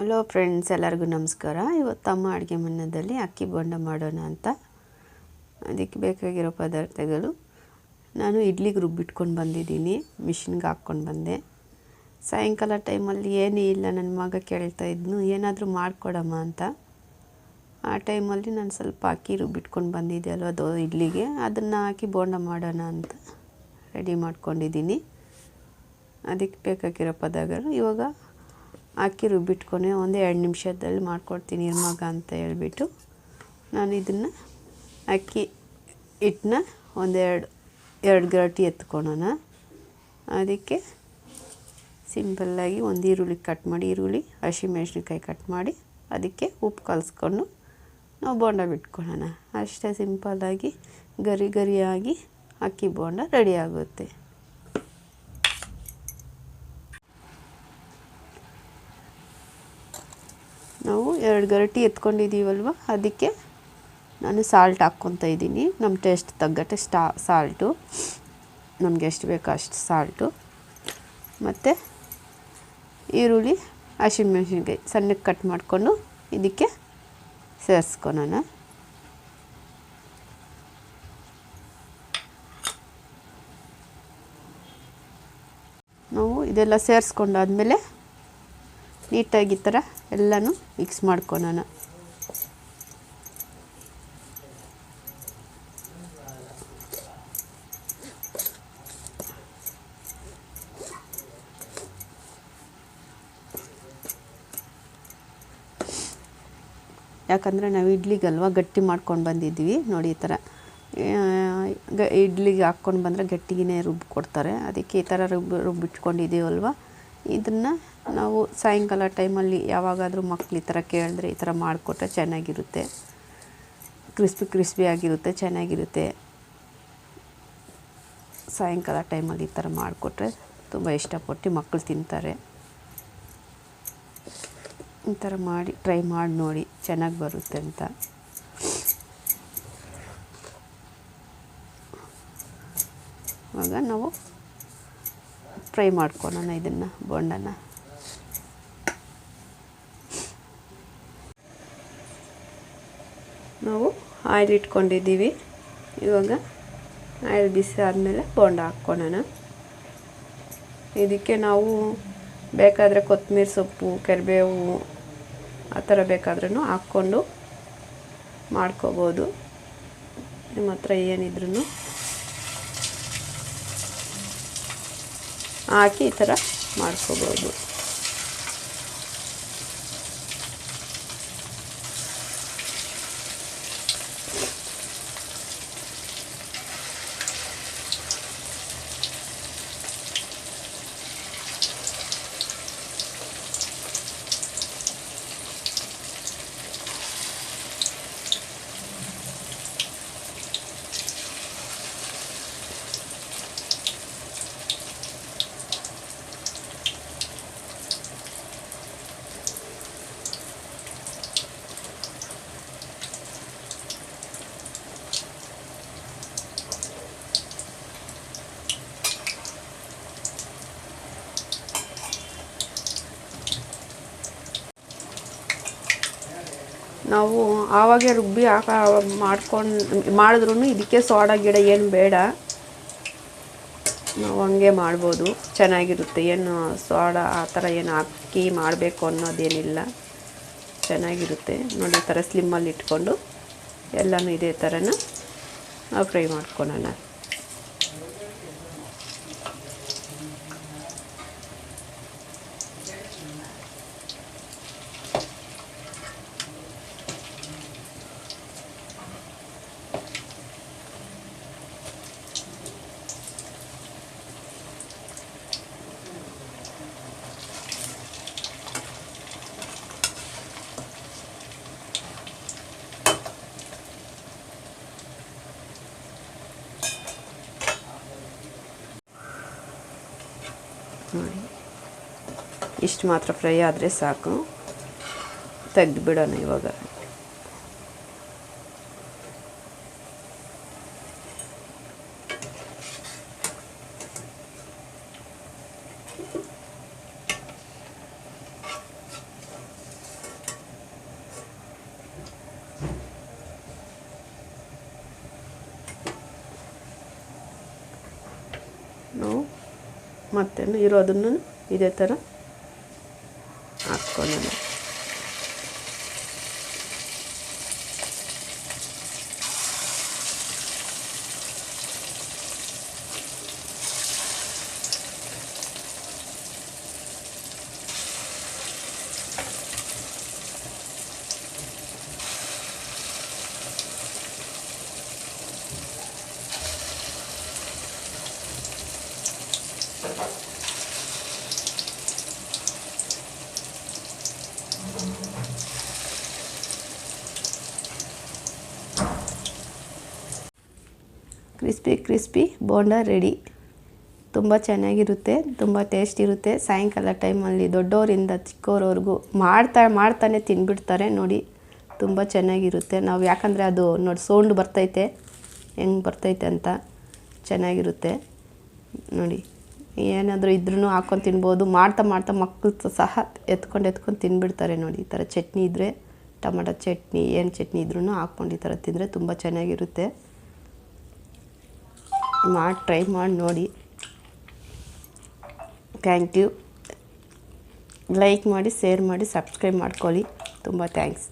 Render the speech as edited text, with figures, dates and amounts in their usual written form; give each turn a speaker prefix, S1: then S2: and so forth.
S1: Hello friends, ಎಲ್ಲರಿಗೂ ನಮಸ್ಕಾರ. ಇವತ್ತು ಅಮ್ಮ ಅಡುಗೆ ಮನೆಯಲ್ಲಿ ಅಕ್ಕಿ ಬೋಂಡ ಮಾಡೋಣ ಅಂತ. ಅದಕ್ಕೆ ಬೇಕಾಗಿರೋ ಪದಾರ್ಥಗಳು ನಾನು ಇಡ್ಲಿಗೆ ರುಬ್ಬಿಟ್ಕೊಂಡು ಬಂದಿದ್ದೀನಿ. ಮಿಷಿನ್ಗೆ ಹಾಕ್ಕೊಂಡು ಬಂದೆ. ಸಾಯಂಕಾಲ ಟೈಮಲ್ಲಿ ಏನೂ ಇಲ್ಲ, ನನ್ನ ಮಗ ಕೇಳ್ತಾ ಇದ್ನು ಏನಾದರೂ ಮಾಡಿಕೊಡಮ್ಮ ಅಂತ. ಆ ಟೈಮಲ್ಲಿ ನಾನು ಸ್ವಲ್ಪ ಅಕ್ಕಿ ರುಬ್ಬಿಟ್ಕೊಂಡು ಬಂದಿದ್ದೆ ಅಲ್ವ, ಅದು ಇಡ್ಲಿಗೆ ಅದನ್ನು ಹಾಕಿ ಬೋಂಡ ಮಾಡೋಣ ಅಂತ ರೆಡಿ ಮಾಡ್ಕೊಂಡಿದ್ದೀನಿ. ಅದಕ್ಕೆ ಬೇಕಾಗಿರೋ ಪದಾರ್ಥಗಳು ಇವಾಗ ಅಕ್ಕಿ ರುಬ್ಬಿಟ್ಕೊಂಡು ಒಂದು 2 ನಿಮಿಷದಲ್ಲಿ ಮಾಡ್ಕೊಡ್ತೀನಿ ಮಗ ಅಂತ ಹೇಳ್ಬಿಟ್ಟು ನಾನು ಇದನ್ನು ಅಕ್ಕಿ ಹಿಟ್ಟನ್ನ ಎರಡು ಗರಟೆ ಎತ್ಕೊಳ್ಳೋಣ. ಅದಕ್ಕೆ ಸಿಂಪಲ್ಲಾಗಿ ಒಂದು ಈರುಳ್ಳಿ ಕಟ್ ಮಾಡಿ, ಈರುಳ್ಳಿ ಹಸಿಮೆಣಸಿನ್ಕಾಯಿ ಕಟ್ ಮಾಡಿ ಅದಕ್ಕೆ ಉಪ್ಪು ಕಲಿಸ್ಕೊಂಡು ನಾವು ಬೋಂಡ ಬಿಟ್ಕೊಳ್ಳೋಣ. ಅಷ್ಟೇ ಸಿಂಪಲ್ಲಾಗಿ ಗರಿ ಗರಿಯಾಗಿ ಅಕ್ಕಿ ಬೋಂಡ ರೆಡಿ ಆಗುತ್ತೆ. ನಾವು 2 ಗರಟೆ ಎತ್ಕೊಂಡಿದ್ದೀವಲ್ವ, ಅದಕ್ಕೆ ನಾನು ಸಾಲ್ಟ್ ಹಾಕ್ಕೊತಾ ಇದ್ದೀನಿ. ನಮ್ಮ ಟೇಸ್ಟ್ ತగ్గಟ್ಟು ಸಾಲ್ಟು, ನಮಗೆ ಎಷ್ಟು ಬೇಕೋ ಅಷ್ಟು ಸಾಲ್ಟು, ಮತ್ತು ಈರುಳ್ಳಿ ಹಸಿಮೆಣಸಿನ್ಕಾಯಿ ಸಣ್ಣಕ್ಕೆ ಕಟ್ ಮಾಡಿಕೊಂಡು ಇದಕ್ಕೆ ಸೇರಿಸ್ಕೊಳ್ಳೋಣ. ನಾವು ಇದೆಲ್ಲ ಸೇರಿಸ್ಕೊಂಡಾದ್ಮೇಲೆ ನೀಟಾಗಿ ಈ ಥರ ಎಲ್ಲನೂ ಮಿಕ್ಸ್ ಮಾಡ್ಕೊಳ್ಳೋಣ. ಯಾಕಂದರೆ ನಾವು ಇಡ್ಲಿಗಲ್ವ ಗಟ್ಟಿ ಮಾಡ್ಕೊಂಡು ಬಂದಿದ್ವಿ ನೋಡಿ. ಈ ಥರ ಇಡ್ಲಿಗೆ ಹಾಕ್ಕೊಂಡು ಬಂದರೆ ಗಟ್ಟಿಗೆ ರುಬ್ಬಿ ಕೊಡ್ತಾರೆ. ಅದಕ್ಕೆ ಈ ಥರ ರುಬ್ಬಿಟ್ಕೊಂಡಿದ್ದೀವಲ್ವ, ಇದನ್ನು ನಾವು ಸಾಯಂಕಾಲ ಟೈಮಲ್ಲಿ ಯಾವಾಗಾದರೂ ಮಕ್ಳು ಈ ಥರ ಕೇಳಿದ್ರೆ ಈ ಥರ ಮಾಡಿಕೊಟ್ರೆ ಚೆನ್ನಾಗಿರುತ್ತೆ. ಕ್ರಿಸ್ಪಿ ಆಗಿರುತ್ತೆ, ಚೆನ್ನಾಗಿರುತ್ತೆ. ಸಾಯಂಕಾಲ ಟೈಮಲ್ಲಿ ಈ ಥರ ಮಾಡಿಕೊಟ್ರೆ ತುಂಬ ಇಷ್ಟಪಟ್ಟು ಮಕ್ಕಳು ತಿಂತಾರೆ. ಈ ಥರ ಮಾಡಿ ಟ್ರೈ ಮಾಡಿ ನೋಡಿ, ಚೆನ್ನಾಗಿ ಬರುತ್ತೆ ಅಂತ. ಇವಾಗ ನಾವು ಫ್ರೈ ಮಾಡ್ಕೊಳ್ಳೋಣ ಇದನ್ನು ಬೋಂಡನ. ನಾವು ಆಯಿಲ್ ಇಟ್ಕೊಂಡಿದ್ದೀವಿ. ಇವಾಗ ಆಯಿಲ್ ಬಿಸಿ ಆದಮೇಲೆ ಬೋಂಡ ಹಾಕ್ಕೊಳ್ಳೋಣ. ಇದಕ್ಕೆ ನಾವು ಬೇಕಾದರೆ ಕೊತ್ತಂಬರಿ ಸೊಪ್ಪು, ಕರಿಬೇವು ಆ ಥರ ಬೇಕಾದ್ರೂ ಹಾಕ್ಕೊಂಡು ಮಾಡ್ಕೋಬೋದು. ನಿಮ್ಮ ಹತ್ರ ಏನಿದ್ರೂ ಹಾಕಿ ಈ ಥರ ಮಾಡ್ಕೋಬೋದು. ನಾವು ಆವಾಗೆ ರುಬ್ಬಿ ಮಾಡಿದ್ರೂ ಇದಕ್ಕೆ ಸೋಡಾ ಗಿಡ ಏನು ಬೇಡ, ನಾವು ಹಂಗೆ ಮಾಡ್ಬೋದು, ಚೆನ್ನಾಗಿರುತ್ತೆ. ಏನು ಸೋಡಾ ಆ ಥರ ಏನು ಹಾಕಿ ಮಾಡಬೇಕು ಅನ್ನೋದೇನಿಲ್ಲ, ಚೆನ್ನಾಗಿರುತ್ತೆ ನೋಡಿ. ಈ ಥರ ಸ್ಲಿಮ್ಮಲ್ಲಿ ಇಟ್ಕೊಂಡು ಎಲ್ಲನೂ ಇದೇ ಥರನ ಫ್ರೈ ಮಾಡ್ಕೊಳ್ಳೋಣ. ನೋಡಿ, ಇಷ್ಟು ಮಾತ್ರ ಫ್ರೈ ಆದರೆ ಸಾಕು, ತೆಗೆದುಬಿಡೋಣ ಇವಾಗ. ಮತ್ತು ಇರೋದನ್ನು ಇದೇ ಥರ ಹಾಕ್ಕೊಳ್ಳೋಣ. Crispy bonda ready. ತುಂಬ ಚೆನ್ನಾಗಿರುತ್ತೆ, ತುಂಬ ಟೇಸ್ಟ್ ಇರುತ್ತೆ. ಸಾಯಂಕಾಲ ಟೈಮಲ್ಲಿ ದೊಡ್ಡವರಿಂದ ಚಿಕ್ಕವರವರೆಗೂ ಮಾಡ್ತಾನೆ ತಿಂದ್ಬಿಡ್ತಾರೆ ನೋಡಿ. ತುಂಬ ಚೆನ್ನಾಗಿರುತ್ತೆ. ನಾವು ಯಾಕಂದರೆ ಅದು ನೋಡಿ ಸೌಂಡ್ ಬರ್ತೈತೆ, ಹೆಂಗೆ ಬರ್ತೈತೆ ಅಂತ ಚೆನ್ನಾಗಿರುತ್ತೆ ನೋಡಿ. ಏನಾದರೂ ಇದ್ರೂ ಹಾಕ್ಕೊಂಡು ತಿನ್ಬೋದು. ಮಾಡ್ತಾ ಮಕ್ಕಳು ಸಹ ಎತ್ಕೊಂಡು ತಿಂದ್ಬಿಡ್ತಾರೆ ನೋಡಿ. ಈ ಥರ ಚಟ್ನಿ ಇದ್ದರೆ, ಟೊಮೆಟೊ ಚಟ್ನಿ ಏನು ಚಟ್ನಿ ಇದ್ರೂ ಹಾಕ್ಕೊಂಡು ಈ ಥರ ತಿಂದರೆ ತುಂಬ ಚೆನ್ನಾಗಿರುತ್ತೆ. ಟ್ರೈ ಮಾಡಿ ನೋಡಿ. Thank you. ಲೈಕ್ ಮಾಡಿ, ಶೇರ್ ಮಾಡಿ, ಸಬ್ಸ್ಕ್ರೈಬ್ ಮಾಡ್ಕೊಳ್ಳಿ. ತುಂಬ ಥ್ಯಾಂಕ್ಸ್.